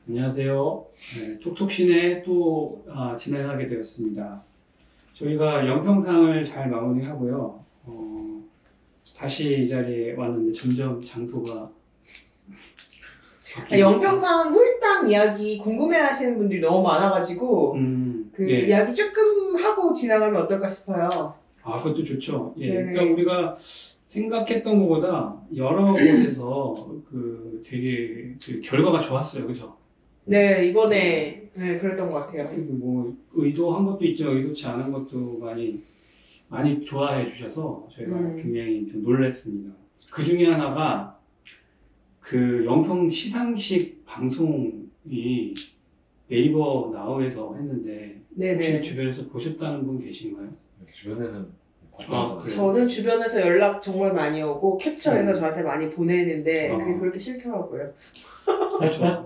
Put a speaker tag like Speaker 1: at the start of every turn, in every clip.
Speaker 1: 안녕하세요. 네, 톡톡신에 또 진행하게 되었습니다. 저희가 연평상을 잘 마무리하고요. 다시 이 자리에 왔는데 점점 장소가
Speaker 2: 연평상 후일담 이야기 궁금해하시는 분들이 너무 많아가지고
Speaker 1: 예.
Speaker 2: 이야기 조금 하고 지나가면 어떨까 싶어요.
Speaker 1: 그것도 좋죠. 예.
Speaker 2: 네네.
Speaker 1: 그러니까 우리가 생각했던 것보다 여러 곳에서 되게 결과가 좋았어요. 그죠?
Speaker 2: 네, 이번에 그랬던 것 같아요.
Speaker 1: 그리고 뭐 의도한 것도 있지만 의도치 않은 것도 많이 좋아해 주셔서 저희가 굉장히 좀 놀랐습니다. 그 중에 하나가 그 영평 시상식 방송이 네이버 나우에서 했는데
Speaker 2: 네네.
Speaker 1: 혹시 주변에서 보셨다는 분 계신가요?
Speaker 3: 주변에는
Speaker 1: 그래요?
Speaker 2: 저는 주변에서 연락 정말 많이 오고 캡처해서 저한테 많이 보내는데 그게 그렇게 싫더라고요.
Speaker 1: 그렇죠.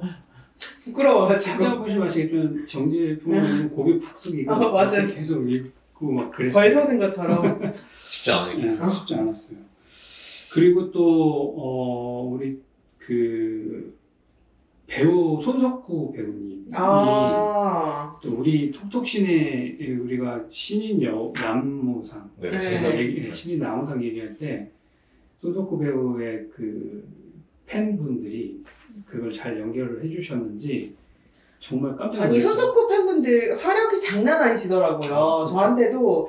Speaker 2: 부끄러워가지고.
Speaker 1: 찾아보시면 아시겠지만 정재 부모님 고개 푹 숙이고
Speaker 2: 맞아요.
Speaker 1: 계속 읽고 막 그랬어요.
Speaker 2: 벌 서는 것처럼.
Speaker 3: 쉽지 않으니까.
Speaker 1: 네, 쉽지 않았어요. 그리고 또 우리 그 배우 손석구 배우님이 또 우리 톡톡신에 우리가 신인 남모상 신인 남모상 얘기할 때 손석구 배우의 그 팬분들이 그걸 잘 연결을 해주셨는지 정말 깜짝 놀랐어요.
Speaker 2: 아니 손석구 팬분들 화력이 장난 아니시더라고요. 저한테도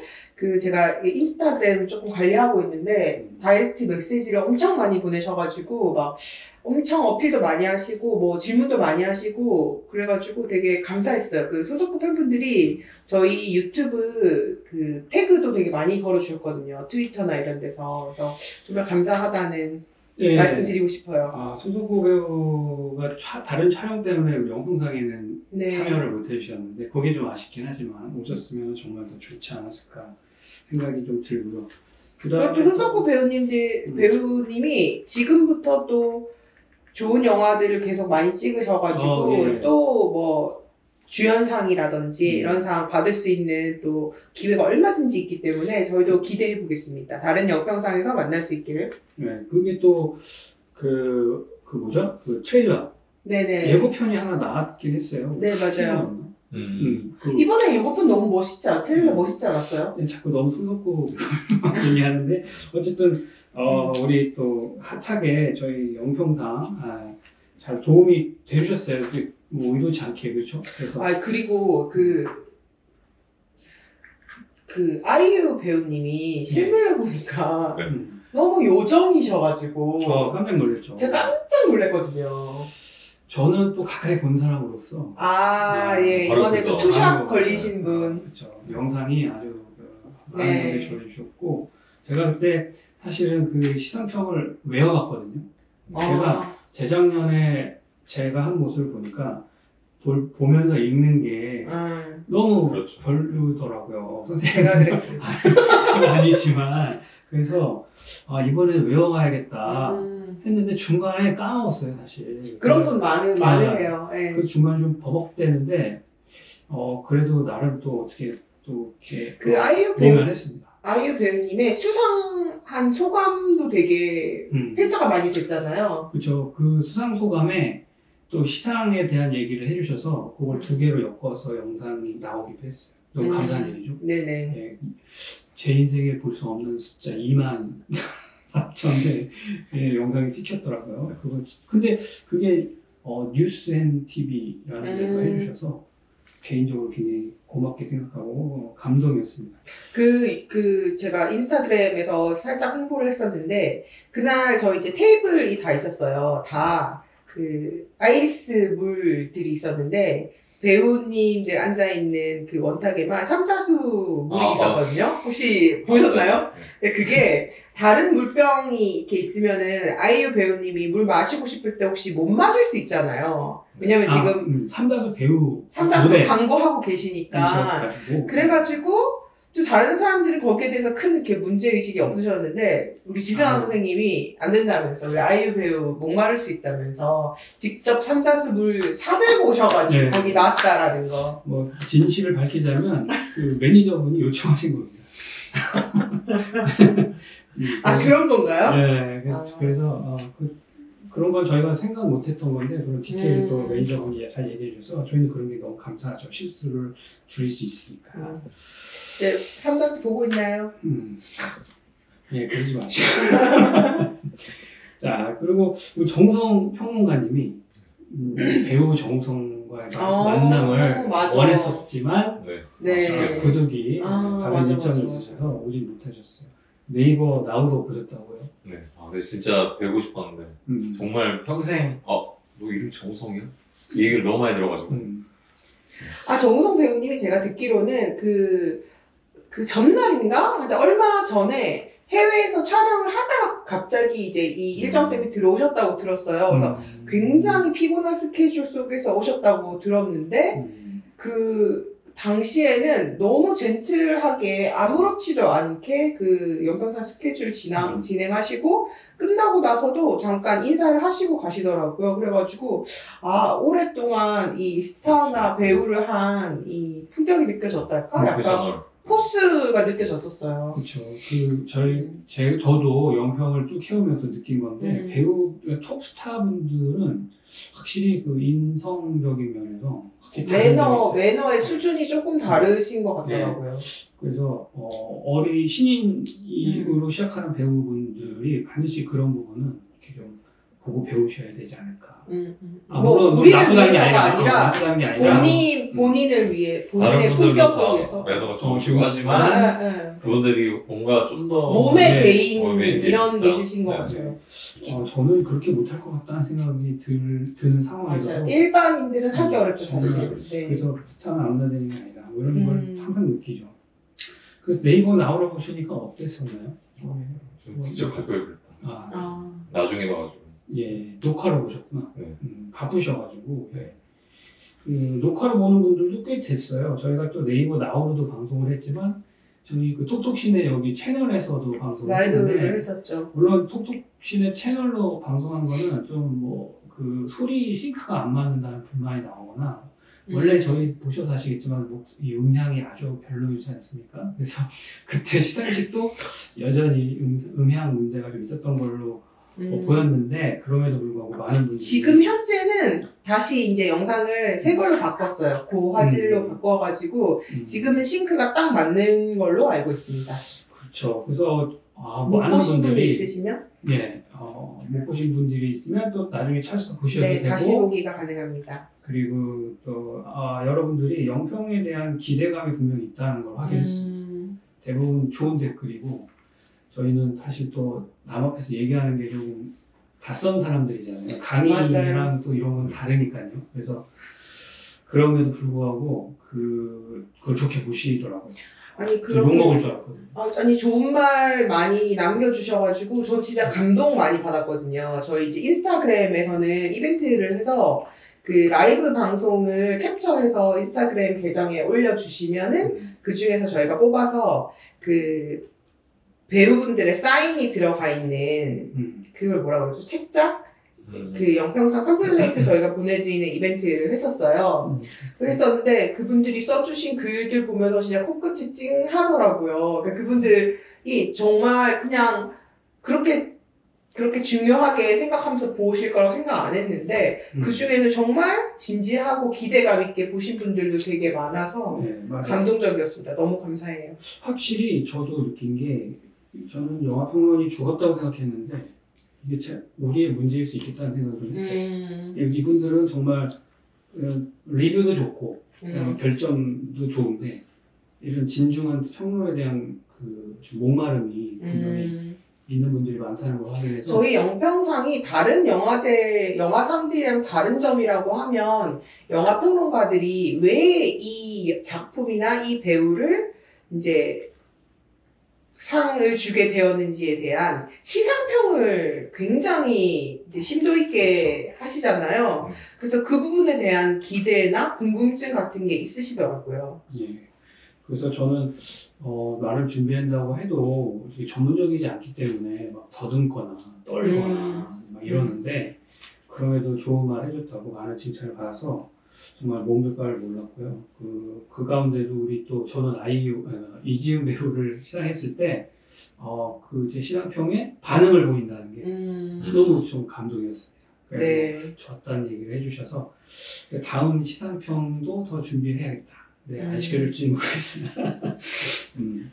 Speaker 2: 제가 인스타그램을 조금 관리하고 있는데 다이렉트 메시지를 엄청 많이 보내셔가지고 막 엄청 어필도 많이 하시고 뭐 질문도 많이 하시고 그래가지고 되게 감사했어요. 그 손석구 팬분들이 저희 유튜브 그 태그도 되게 많이 걸어주셨거든요. 트위터나 이런 데서. 그래서 정말 감사하다는 말씀드리고 싶어요.
Speaker 1: 손석구 배우가 다른 촬영 때문에 우리 영평상에는 참여를 못 해주셨는데 그게 좀 아쉽긴 하지만 오셨으면 정말 더 좋지 않았을까 생각이 좀 들고요.
Speaker 2: 그리고 또 손석구 배우님이 지금부터 또 좋은 영화들을 계속 많이 찍으셔가지고 또 뭐 주연상이라든지 이런 상 받을 수 있는 또 기회가 얼마든지 있기 때문에 저희도 기대해 보겠습니다. 다른 영평상에서 만날 수 있기를.
Speaker 1: 네, 그게 또 뭐죠? 그 트레일러.
Speaker 2: 네네.
Speaker 1: 예고편이 하나 나왔긴 했어요.
Speaker 2: 네, 맞아요.
Speaker 1: 그
Speaker 2: 이번에 예고편 너무 멋있지 않아요? 트레일러 멋있지 않았어요?
Speaker 1: 자꾸 너무 손석구 얘기하는데 어쨌든 우리 또 핫하게 저희 영평상 잘 도움이 되셨어요. 뭐 의도치 않게 그렇죠? 그래서
Speaker 2: 그리고 아이유 배우님이 실물을 보니까 너무 요정이셔가지고
Speaker 1: 저 깜짝 놀랐죠.
Speaker 2: 제가 깜짝 놀랐거든요.
Speaker 1: 저는 또 가까이 본 사람으로서
Speaker 2: 예, 이번에 그 투샷 걸리신 분.
Speaker 1: 그렇죠. 영상이 아주 많은 분들이 전해주셨고 제가 그때 사실은 그 시상평을 외워갔거든요. 제가 재작년에 제가 한 모습을 보니까 보면서 읽는 게 너무 별로더라고요.
Speaker 2: 제가 그랬습니다.
Speaker 1: 아니지만 그래서 이번에는 외워가야겠다 했는데 중간에 까먹었어요 사실.
Speaker 2: 그런 분 많으세요.
Speaker 1: 그래서 중간에 좀 버벅대는데 그래도 나름 또 어떻게 또 이렇게 공연했습니다.
Speaker 2: 아이유 배우님의 수상한 소감도 되게 회자가 많이 됐잖아요.
Speaker 1: 그렇죠. 그 수상 소감에 또 시상에 대한 얘기를 해주셔서 그걸 두 개로 엮어서 영상이 나오기도 했어요. 너무 감사한 일이죠.
Speaker 2: 네네.
Speaker 1: 예, 제 인생에 볼 수 없는 숫자 24,000대 영상이 찍혔더라고요. 근데 그게 뉴스앤TV라는 데서 해주셔서 개인적으로 굉장히 고맙게 생각하고 감동이었습니다.
Speaker 2: 제가 인스타그램에서 살짝 홍보를 했었는데 그날 저희 이제 테이블이 다 있었어요. 다 아이리스 물들이 있었는데 배우님들 앉아있는 그 원탁에만 삼다수 물이 있었거든요. 혹시 보셨나요? 근데 그게 다른 물병이 이렇게 있으면은 아이유 배우님이 물 마시고 싶을 때 혹시 못 마실 수 있잖아요. 왜냐면 지금
Speaker 1: 삼다수
Speaker 2: 광고하고 계시니까. 그래가지고 또 다른 사람들은 거기에 대해서 큰 이렇게 문제의식이 없으셨는데 우리 지승환 선생님이 안 된다면서 우리 아이유 배우 목마를 수 있다면서 직접 삼다수 물 사들고 오셔가지고 거기 나왔다라는 거.
Speaker 1: 뭐 진실을 밝히자면 그 매니저분이 요청하신 겁니다.
Speaker 2: 그런 건가요?
Speaker 1: 네, 그래서 그런 건 저희가 생각 못했던 건데 그런 디테일도 매니저 분이 잘 얘기해 줘서 저희는 그런 게 너무 감사하죠. 실수를 줄일 수 있으니까.
Speaker 2: 네, 삼더스 보고 있나요?
Speaker 1: 예, 그러지 마시고. 자, 그리고 정우성 평론가님이 배우 정우성과의 만남을
Speaker 2: 맞아.
Speaker 1: 원했었지만
Speaker 2: 네.
Speaker 1: 구독이 다른
Speaker 2: 맞아,
Speaker 1: 일정이
Speaker 2: 맞아.
Speaker 1: 있으셔서 오지 못하셨어요. 네이버 나우도 보셨다고요?
Speaker 3: 네. 근데 진짜 배우고 싶었는데 정말 평생 너 이름 정우성이야? 이 얘기를 너무 많이 들어가지고.
Speaker 2: 정우성 배우님이 제가 듣기로는 그 전날인가? 하여튼 얼마 전에 해외에서 촬영을 하다가 갑자기 이제 이 일정 때문에 들어오셨다고 들었어요. 그래서 굉장히 피곤한 스케줄 속에서 오셨다고 들었는데, 그 당시에는 너무 젠틀하게 아무렇지도 않게 그 연평산 스케줄 진행하시고, 끝나고 나서도 잠깐 인사를 하시고 가시더라고요. 그래가지고, 오랫동안 이 스타나 배우를 한 이 품격이 느껴졌달까? 약간 포스가 느껴졌었어요.
Speaker 1: 그렇죠. 저도 영평을 쭉 해오면서 느낀 건데 배우 톱스타 분들은 확실히 그 인성적인 면에서 확실히
Speaker 2: 매너의 수준이 조금 다르신 것 같더라고요.
Speaker 1: 그래서 신인으로 시작하는 배우분들이 반드시 그런 부분은 이렇게 좀 보고 배우셔야 되지 않을까.
Speaker 2: 물론
Speaker 1: 우리를
Speaker 2: 위해서가 아니라 본인을 위해, 본인의
Speaker 3: 다른 분들도
Speaker 2: 품격을
Speaker 3: 다
Speaker 2: 위해서.
Speaker 3: 매너가 좋으시고 하지만 그분들이 뭔가 좀 더
Speaker 2: 몸에 배인 이런 게 있으신 것 같아요.
Speaker 1: 저는 그렇게 못할 것 같다는 생각이 드는 상황이라서.
Speaker 2: 맞아요. 일반인들은 하기 어렵죠, 사실. 네.
Speaker 1: 그래서 스타는 아무나 되는 게 아니다. 뭐 이런 걸 항상 느끼죠. 그래서 네이버 나오러 보시니까 어땠었나요?
Speaker 3: 진짜 가까이 그랬다. 나중에 봐가지고.
Speaker 1: 예, 녹화로 보셨구나.
Speaker 3: 네.
Speaker 1: 바쁘셔가지고. 네. 녹화로 보는 분들도 꽤 됐어요. 저희가 또 네이버 나우로도 방송을 했지만 저희 그 톡톡신의 여기 채널에서도 방송을 했는데
Speaker 2: 라이브를 했었죠.
Speaker 1: 물론 톡톡신의 채널로 방송한 거는 좀 뭐 그 소리 싱크가 안 맞는다는 불만이 나오거나 원래 저희 보셔서 아시겠지만 이 음향이 아주 별로이지 않습니까? 그래서 그때 시상식도 여전히 음향 문제가 좀 있었던 걸로 보였는데 그럼에도 불구하고 많은 분들이
Speaker 2: 지금 현재는 다시 이제 영상을 새 걸로 바꿨어요. 고화질로 바꿔가지고 지금은 싱크가 딱 맞는 걸로 알고 있습니다.
Speaker 1: 그렇죠. 그래서
Speaker 2: 못
Speaker 1: 많은
Speaker 2: 보신 분이
Speaker 1: 분들이
Speaker 2: 있으시면
Speaker 1: 못 보신 분들이 있으면 또 나중에 찾아서 보셔도 되고
Speaker 2: 다시 보기가 가능합니다.
Speaker 1: 그리고 또 여러분들이 영평에 대한 기대감이 분명히 있다는 걸 확인했습니다. 대부분 좋은 댓글이고 저희는 사실 또 남 앞에서 얘기하는 게 조금 낯선 사람들이잖아요. 강의랑 또 이런 건 다르니까요. 그래서 그럼에도 불구하고 그걸 좋게 보시더라고요.
Speaker 2: 아니 그렇게
Speaker 1: 욕먹을 줄 알았거든요.
Speaker 2: 아니 좋은 말 많이 남겨주셔가지고 전 진짜 감동 많이 받았거든요. 저희 이제 인스타그램에서는 이벤트를 해서 그 라이브 방송을 캡처해서 인스타그램 계정에 올려주시면은 그 중에서 저희가 뽑아서 그 배우분들의 사인이 들어가 있는 그걸 뭐라 그러죠? 책장? 그 영평산 팜플렛을 저희가 보내드리는 이벤트를 했었어요. 그랬었는데 그분들이 써주신 글들 보면서 진짜 코끝이 찡하더라고요. 그러니까 그분들이 정말 그냥 그렇게 중요하게 생각하면서 보실 거라고 생각 안 했는데 그 중에는 정말 진지하고 기대감 있게 보신 분들도 되게 많아서 감동적이었습니다. 너무 감사해요.
Speaker 1: 확실히 저도 느낀 게 저는 영화평론이 죽었다고 생각했는데 이게 우리의 문제일 수 있겠다는 생각을 좀 했어요. 이분들은 정말 리뷰도 좋고 별점도 좋은데 이런 진중한 평론에 대한 그 목마름이 분명히 있는 분들이 많다는 걸 확인해서
Speaker 2: 저희 영평상이 다른 영화상들이랑 다른 점이라고 하면 영화평론가들이 왜 이 작품이나 이 배우를 이제 상을 주게 되었는지에 대한 시상평을 굉장히 이제 심도 있게 하시잖아요. 그래서 그 부분에 대한 기대나 궁금증 같은 게 있으시더라고요.
Speaker 1: 예. 그래서 저는 말을 준비한다고 해도 전문적이지 않기 때문에 막 더듬거나 떨거나 막 이러는데 그럼에도 좋은 말 해줬다고 많은 칭찬을 받아서 정말 몸둘 바를 몰랐고요. 그 가운데도 우리 또 저는 이지은 배우를 시상했을 때 제 시상평에 반응을 보인다는 게 너무 좀 감동이었습니다.
Speaker 2: 네.
Speaker 1: 좋았다는 얘기를 해주셔서 다음 시상평도 더 준비를 해야겠다. 네, 안 시켜줄지는 모르겠으나.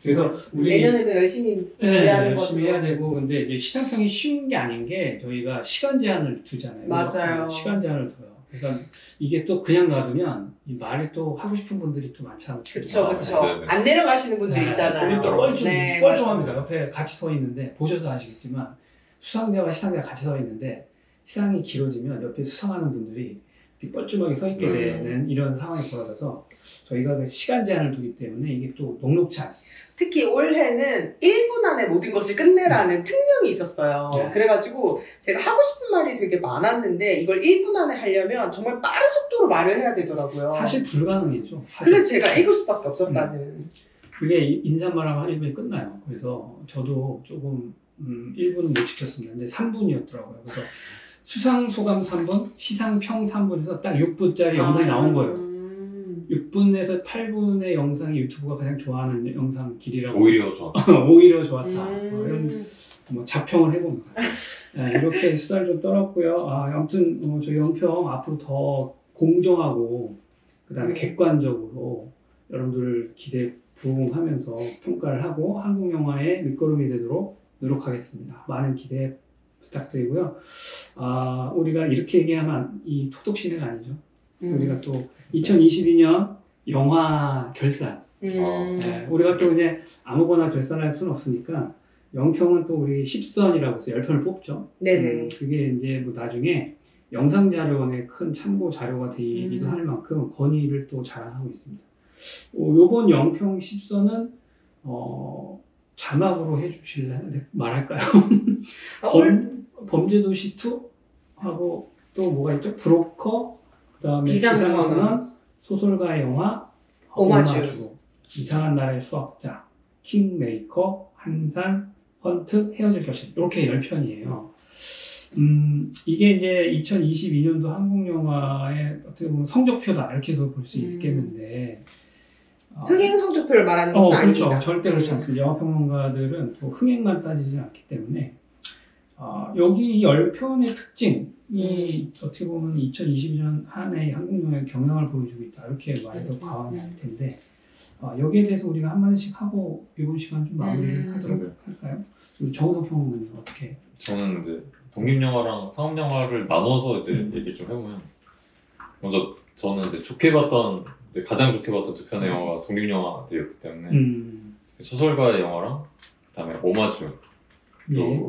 Speaker 1: 그래서 우리
Speaker 2: 내년에도 열심히 준비하는 거죠.
Speaker 1: 열심히 해야 되고, 근데 이제 시상평이 쉬운 게 아닌 게 저희가 시간 제한을 두잖아요.
Speaker 2: 맞아요.
Speaker 1: 시간 제한을 둬요. 그러니까 이게 또 그냥 놔두면 이 말이 또 하고 싶은 분들이 또 많지 않습니까?
Speaker 2: 그쵸.
Speaker 3: 네, 네.
Speaker 2: 안 내려가시는 분들 있잖아요.
Speaker 1: 뻘쭘합니다. 옆에 같이 서 있는데, 보셔서 아시겠지만, 수상자와 시상자가 같이 서 있는데, 시상이 길어지면 옆에 수상하는 분들이 이렇게 뻘쭘하게 서 있게 되는 이런 상황이 벌어져서 저희가 그 시간 제한을 두기 때문에 이게 또 녹록치 않습니다.
Speaker 2: 특히 올해는 1분 안에 모든 것을 끝내라는 특명이 있었어요.
Speaker 1: 네.
Speaker 2: 그래가지고 제가 하고 싶은 말이 되게 많았는데 이걸 1분 안에 하려면 정말 빠른 속도로 말을 해야 되더라고요.
Speaker 1: 사실 불가능이죠.
Speaker 2: 그래서 제가 읽을 수밖에 없었다는.
Speaker 1: 그게 인사말하면 한 1분이 끝나요. 그래서 저도 조금 1분은 못 지켰습니다. 근데 3분이었더라고요. 그래서 수상소감 3분, 시상평 3분에서 딱 6분짜리 영상이 나온 거예요. 6분에서 8분의 영상이 유튜브가 가장 좋아하는 영상 길이라고.
Speaker 3: 오히려 좋았다.
Speaker 1: 오히려 좋았다. 이런 뭐 자평을 해봅니다. 네, 이렇게 수다를 좀 떨었고요. 아무튼 저희 영평 앞으로 더 공정하고 그다음에 객관적으로 여러분들 기대 부응하면서 평가를 하고 한국 영화의 밑거름이 되도록 노력하겠습니다. 많은 기대 부탁드리고요. 우리가 이렇게 얘기하면 이 토독시대가 아니죠. 우리가 또 2022년 영화 결산. 네, 우리가 또 이제 아무거나 결산할 수는 없으니까 영평은 또 우리 10선이라고 해서 10편을 뽑죠.
Speaker 2: 네네.
Speaker 1: 그게 이제 뭐 나중에 영상자료원의 큰 참고 자료가 되기도 할 만큼 건의를 또 자랑하고 있습니다. 요번 영평 10선은 자막으로 해주실래요? 말할까요? 범죄도시 2 하고 또 뭐가 있죠? 브로커, 그다음에 비상선언, 소설가의 영화, 오마주, 이상한 나라의 수학자, 킹메이커, 한산, 헌트, 헤어질 결심, 이렇게 10편이에요. 이게 이제 2022년도 한국 영화의 어떻게 보면 성적표다 이렇게도 볼 수 있겠는데.
Speaker 2: 흥행 성적표를 말하는 것은
Speaker 1: 그렇죠.
Speaker 2: 아닙니다.
Speaker 1: 절대 그렇지 않습니다. 영화평론가들은 또 흥행만 따지지 않기 때문에 여기 이 10편의 특징이 어떻게 보면 2022년 한 해 한국 영화의 경향을 보여주고 있다 이렇게 말해도 과언이 아닐 텐데 여기에 대해서 우리가 한마디씩 하고 이번 시간 좀 마무리를 하도록 할까요? 우리 정우석 평론가님 어떻게?
Speaker 3: 저는 이제 독립영화랑 상업영화를 나눠서 이제 얘기 좀 해보면 먼저 저는 이제 가장 좋게 봤던 두 편의 영화가 독립영화들이었기 때문에 소설가의 영화랑 그다음에 오마주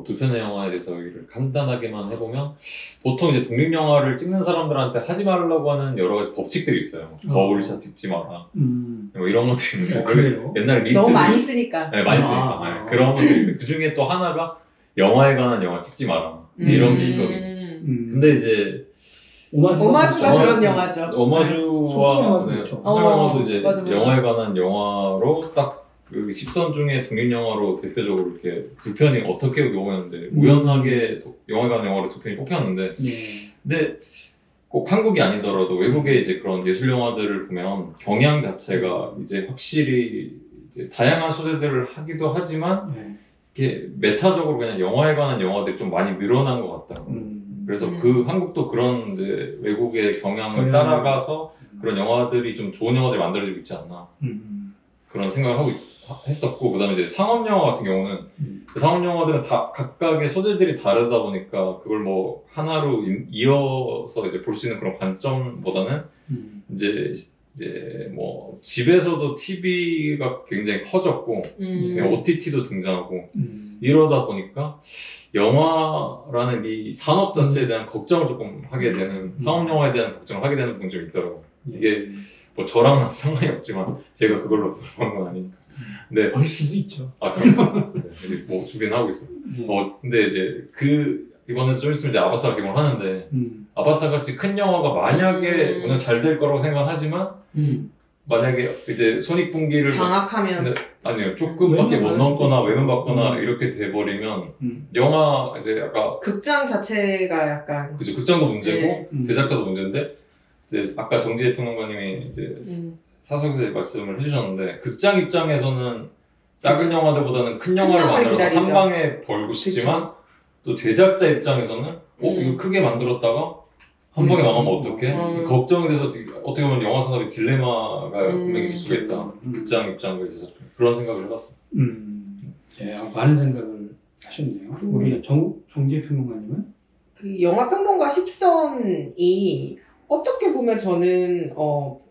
Speaker 3: 두 편의 영화에 대해서 얘기를 간단하게만 해보면 보통 이제 독립영화를 찍는 사람들한테 하지 말라고 하는 여러 가지 법칙들이 있어요. 버블샷 찍지 마라. 뭐 이런 것들이 있는데
Speaker 1: 그래요?
Speaker 3: 옛날에 리스트
Speaker 2: 너무 많이 쓰니까.
Speaker 3: 네, 많이 쓰니까. 네, 그런 것들이 있는데 그 중에 또 하나가 영화에 관한 영화 찍지 마라. 이런 게 있거든요. 근데 이제
Speaker 2: 오마주가 그런 영화죠.
Speaker 3: 오마주와 소설영화도 이제
Speaker 2: 맞아.
Speaker 3: 영화에 관한 영화로 딱 그 10선 중에 독립영화로 대표적으로 이렇게 두 편이 어떻게 뽑혔는데 우연하게 영화에 관한 영화로 두 편이 뽑혔는데 근데 꼭 한국이 아니더라도 외국의 이제 그런 예술 영화들을 보면 경향 자체가 이제 확실히 이제 다양한 소재들을 하기도 하지만 이게 메타적으로 그냥 영화에 관한 영화들이 좀 많이 늘어난 것 같다. 그래서 그 한국도 그런 이제 외국의 경향을 따라가서 그런 영화들이 좀 좋은 영화들이 만들어지고 있지 않나 그런 생각을 하고 했었고 그다음에 이제 상업 영화 같은 경우는 그 상업 영화들은 다 각각의 소재들이 다르다 보니까 그걸 뭐 하나로 이어서 이제 볼 수 있는 그런 관점보다는 이제 뭐 집에서도 TV가 굉장히 커졌고 OTT도 등장하고 이러다 보니까 영화라는 이 산업 자체에 대한 걱정을 조금 하게 되는 상업 영화에 대한 걱정을 하게 되는 부분이 좀 있더라고요. 이게 뭐 저랑은 상관이 없지만 제가 그걸로 들어간 건 아니니까. 근데
Speaker 1: 벌 수도 있죠.
Speaker 3: 그럼요. 네, 뭐 준비는 하고 있습니다. 근데 이제 이번에 좀 있으면 이제 아바타 개봉을 하는데 아바타 같이 큰 영화가 만약에 오늘 잘 될 거라고 생각하지만 만약에 이제 손익분기를
Speaker 2: 장악하면
Speaker 3: 아니요 조금밖에 못 넘거나 외면받거나 이렇게 돼버리면 영화 이제 아까
Speaker 2: 극장 자체가 약간
Speaker 3: 그죠 극장도 문제고 제작자도 문제인데 이제 아까 정지혜 평론가님이 이제 사석에서 말씀을 해주셨는데 극장 입장에서는 작은 영화들보다는 큰 영화를 만들어서 한 방에 벌고 싶지만 또 제작자 입장에서는 이거 크게 만들었다가 한 방에 망하면 어떡해? 걱정이 돼서 어떻게 보면 영화 산업의 딜레마가 분명히 있을 수가 있다. 극장 입장에 있어서 그런 생각을 해봤어요.
Speaker 1: 네, 많은 생각을 하셨네요. 우리 정재 평론가님은?
Speaker 2: 그 영화평론가 10선이 어떻게 보면 저는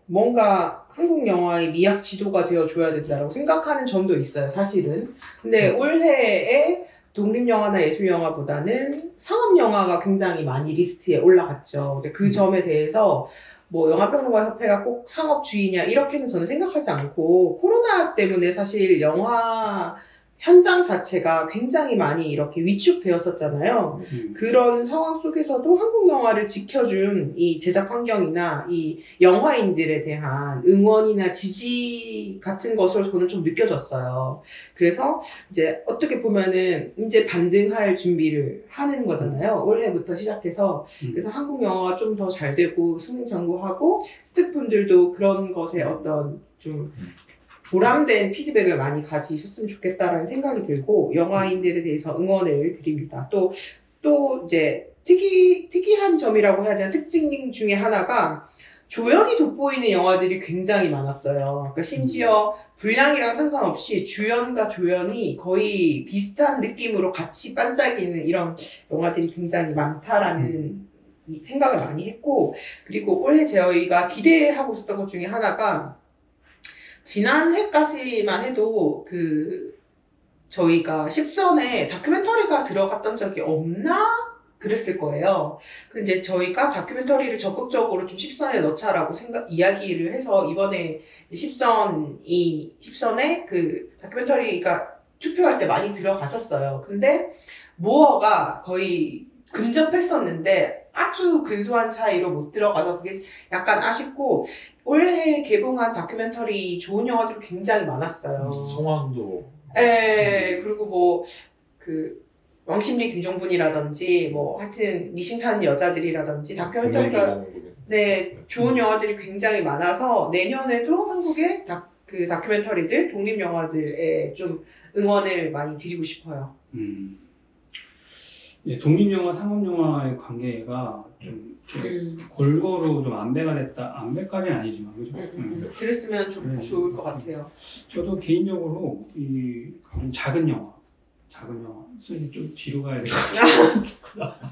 Speaker 2: 뭔가 한국 영화의 미학 지도가 되어줘야 된다고 생각하는 점도 있어요, 사실은. 근데 올해에 독립영화나 예술영화보다는 상업영화가 굉장히 많이 리스트에 올라갔죠. 근데 그 점에 대해서 뭐 영화평론가협회가 꼭 상업주의냐 이렇게는 저는 생각하지 않고, 코로나 때문에 사실 영화 현장 자체가 굉장히 많이 이렇게 위축되었었잖아요. 그런 상황 속에서도 한국 영화를 지켜준 이 제작 환경이나 이 영화인들에 대한 응원이나 지지 같은 것을 저는 좀 느껴졌어요. 그래서 이제 어떻게 보면은 이제 반등할 준비를 하는 거잖아요. 올해부터 시작해서. 그래서 한국 영화가 좀 더 잘 되고 승승장구하고 스태프분들도 그런 것에 어떤 좀 보람된 피드백을 많이 가지셨으면 좋겠다라는 생각이 들고, 영화인들에 대해서 응원을 드립니다. 또 이제 특이한 점이라고 해야 되나, 특징 중에 하나가 조연이 돋보이는 영화들이 굉장히 많았어요. 그러니까 심지어 분량이랑 상관없이 주연과 조연이 거의 비슷한 느낌으로 같이 반짝이는 이런 영화들이 굉장히 많다라는 생각을 많이 했고, 그리고 올해 저희가 기대하고 있었던 것 중에 하나가, 지난해까지만 해도 저희가 10선에 다큐멘터리가 들어갔던 적이 없나? 그랬을 거예요. 근데 이제 저희가 다큐멘터리를 적극적으로 좀 10선에 넣자라고 이야기를 해서 이번에 10선에 그 다큐멘터리가 투표할 때 많이 들어갔었어요. 근데 모어가 거의 근접했었는데 아주 근소한 차이로 못 들어가서 그게 약간 아쉽고, 올해 개봉한 다큐멘터리 좋은 영화들이 굉장히 많았어요.
Speaker 3: 송환도.
Speaker 2: 네, 그리고 뭐 왕십리 김종분이라든지 하여튼 미싱탄 여자들이라든지 다큐멘터리가 좋은 영화들이 굉장히 많아서 내년에도 한국의 다큐멘터리들, 독립 영화들에 좀 응원을 많이 드리고 싶어요.
Speaker 1: 예, 독립영화, 상업영화의 관계가 좀 골고루 좀 안배가 됐다. 안배까지는 아니지만, 그죠?
Speaker 2: 그랬으면 좀 좋을 것 같아요.
Speaker 1: 저도 개인적으로 좀 작은 영화, 선생님 좀 뒤로 가야 되겠다.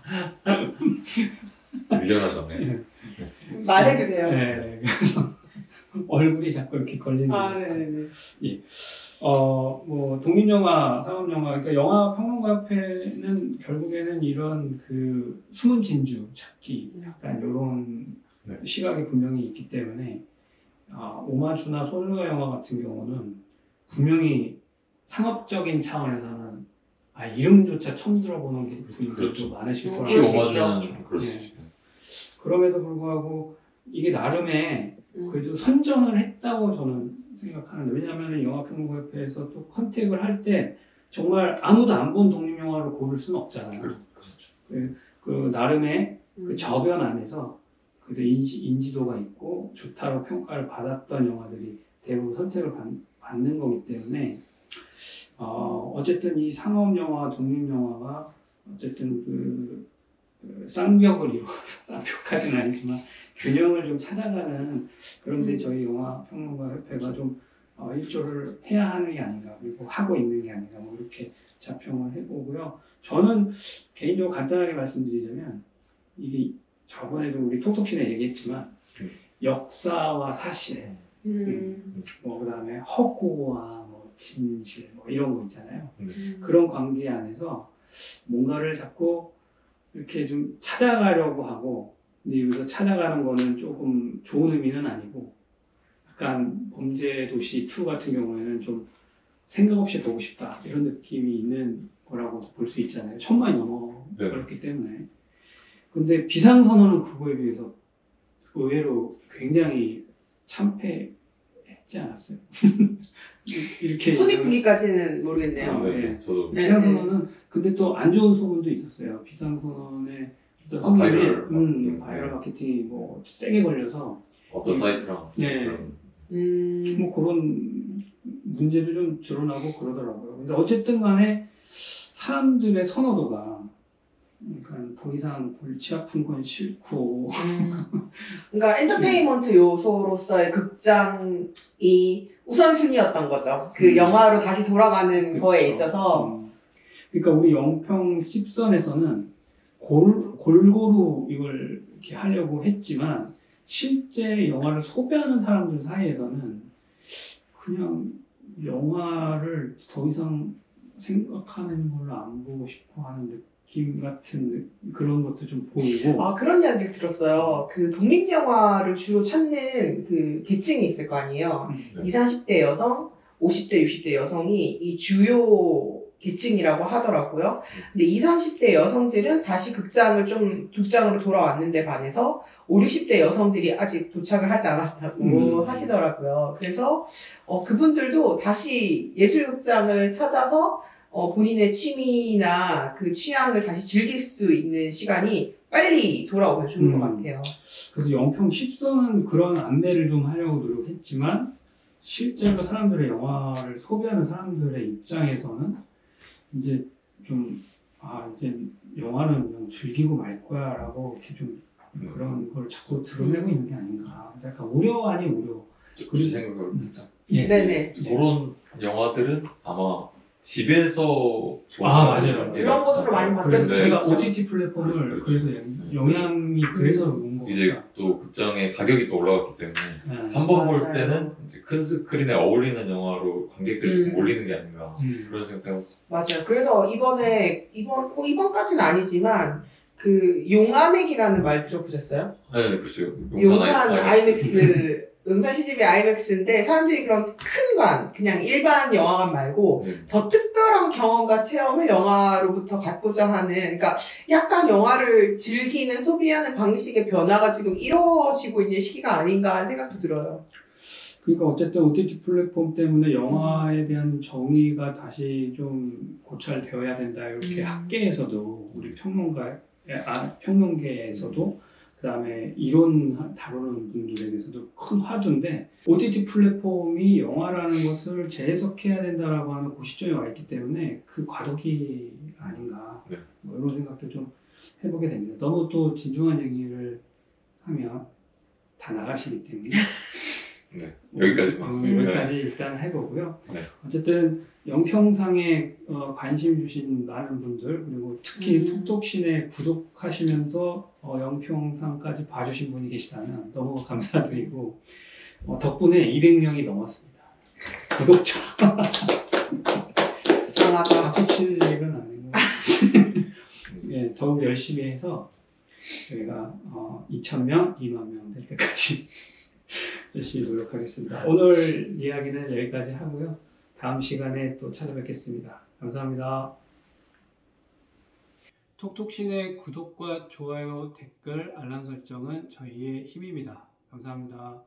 Speaker 3: 밀려나셨네.
Speaker 2: 말해주세요.
Speaker 1: 네, 그래서 얼굴이 자꾸 이렇게 걸리는.
Speaker 2: 네네.
Speaker 1: 예. 뭐 독립영화, 상업영화, 그러니까 영화평론가협회는 결국에는 이런 숨은 진주 찾기, 약간 이런 시각이 분명히 있기 때문에, 오마주나 솔로 영화 같은 경우는 분명히 상업적인 차원에서는 이름조차 처음 들어보는 분들도 많으실 거라고
Speaker 3: 오마주는 그럴 수 있죠.
Speaker 1: 그럼에도 불구하고 이게 나름의 그래도 선정을 했다고 저는 생각하는데, 왜냐하면 영화평론가협회에서 또 컨택을 할 때 정말 아무도 안 본 독립영화를 고를 수는 없잖아요.
Speaker 3: 그렇죠.
Speaker 1: 그 나름의 그 저변 안에서 그래도 인지도가 있고 좋다고 평가를 받았던 영화들이 대부분 선택을 받는 거기 때문에, 어쨌든 이 상업영화, 독립영화가 어쨌든 쌍벽을 이루어서, 쌍벽까지는 아니지만 균형을 좀 찾아가는 그런 데 저희 영화평론가협회가 좀 일조를 해야 하는 게 아닌가, 그리고 하고 있는 게 아닌가, 이렇게 자평을 해보고요. 저는 개인적으로 간단하게 말씀드리자면, 이게 저번에도 우리 톡톡신에 얘기했지만 역사와 사실, 그다음에 허구와 진실 이런 거 있잖아요. 그런 관계 안에서 뭔가를 자꾸 이렇게 좀 찾아가려고 하고, 근데 여기서 찾아가는 거는 조금 좋은 의미는 아니고, 약간 범죄도시 2 같은 경우에는 좀 생각 없이 보고 싶다 이런 느낌이 있는 거라고도 볼 수 있잖아요. 1000만이 넘어 그렇기 때문에. 근데 비상선언은 그거에 비해서 의외로 굉장히 참패했지 않았어요? 이렇게
Speaker 2: 손익분기까지는 모르겠네요.
Speaker 1: 네.
Speaker 3: 저도
Speaker 1: 비상선언은 근데 또 안 좋은 소문도 있었어요. 비상선언에 바이럴 마케팅이 세게 걸려서
Speaker 3: 어떤 사이트랑
Speaker 1: 뭐 그런 문제도 좀 드러나고 그러더라고요. 근데 어쨌든 간에 사람들의 선호도가 그러니까 더 이상 골치 아픈 건 싫고
Speaker 2: 그러니까 엔터테인먼트 요소로서의 극장이 우선순위였던 거죠. 그 영화로 다시 돌아가는 거에 있어서.
Speaker 1: 그러니까 우리 영평 10선에서는 골고루 이걸 이렇게 하려고 했지만 실제 영화를 소비하는 사람들 사이에서는 그냥 영화를 더 이상 생각하는 걸로 안 보고 싶어 하는 느낌 같은 그런 것도 좀 보이고.
Speaker 2: 아, 그런 이야기를 들었어요. 그 독립 영화를 주로 찾는 그 계층이 있을 거 아니에요. 20, 30대 여성, 50대, 60대 여성이 이 주요 계층이라고 하더라고요. 근데 20, 30대 여성들은 다시 극장으로 돌아왔는데 반해서 50, 60대 여성들이 아직 도착을 하지 않았다고 하시더라고요. 그래서 그분들도 다시 예술극장을 찾아서 본인의 취미나 그 취향을 다시 즐길 수 있는 시간이 빨리 돌아오면 좋은 것 같아요.
Speaker 1: 그래서 영평 10선은 그런 안내를 좀 하려고 노력했지만 실제로 사람들의 영화를 소비하는 사람들의 입장에서는 이제 좀 이제 영화는 그냥 즐기고 말 거야 라고 이렇게 좀 그런 걸 자꾸 드러내고 있는 게 아닌가. 약간 우려 아닌 우려.
Speaker 3: 그 생각을 진짜.
Speaker 2: 네네.
Speaker 3: 그런 영화들은 아마 집에서
Speaker 1: 맞아요.
Speaker 2: 그런 것으로 많이 바뀌었어요.
Speaker 1: 그래서 제가 OTT 플랫폼을 그래서 영향이 그래서 온 거
Speaker 3: 이제 또 극장의 가격이 또 올라갔기 때문에 한 번 볼 때는 이제 큰 스크린에 어울리는 영화로 관객들이 좀 몰리는 게 아닌가 그런 생각도 해봤습니다.
Speaker 2: 맞아요. 그래서 이번까지는 아니지만 그 용암액이라는 말 들어보셨어요?
Speaker 3: 네, 그렇죠.
Speaker 2: 용산 아이맥스 용산 CGV 아이맥스인데 사람들이 그런 큰 관, 그냥 일반 영화관 말고 더 특별한 경험과 체험을 영화로부터 갖고자 하는, 그러니까 약간 영화를 즐기는 소비하는 방식의 변화가 지금 이루어지고 있는 시기가 아닌가 하는 생각도 들어요.
Speaker 1: 그러니까 어쨌든 OTT 플랫폼 때문에 영화에 대한 정의가 다시 좀 고찰되어야 된다. 이렇게 학계에서도 우리 평론계에서도 그 다음에 이론 다루는 분들에게서도 큰 화두인데 OTT 플랫폼이 영화라는 것을 재해석해야 된다라고 하는 그 시점에 와 있기 때문에 그 과도기 아닌가 뭐 이런 생각도 좀 해보게 됩니다. 너무 또 진중한 얘기를 하면 다 나가시기 때문에 여기까지 일단 해보고요. 어쨌든 영평상에 관심 주신 많은 분들 그리고 특히 톡톡신에 구독하시면서 영평상까지 봐주신 분이 계시다면 너무 감사드리고 덕분에 200명이 넘었습니다. 구독자. 박수 칠 일은 아니고 예, 더욱 열심히 해서 저희가 2,000명, 2만 명 될 때까지 열심히 노력하겠습니다. 오늘 이야기는 여기까지 하고요. 다음 시간에 또 찾아뵙겠습니다. 감사합니다. 톡톡신의 구독과 좋아요, 댓글, 알람 설정은 저희의 힘입니다. 감사합니다.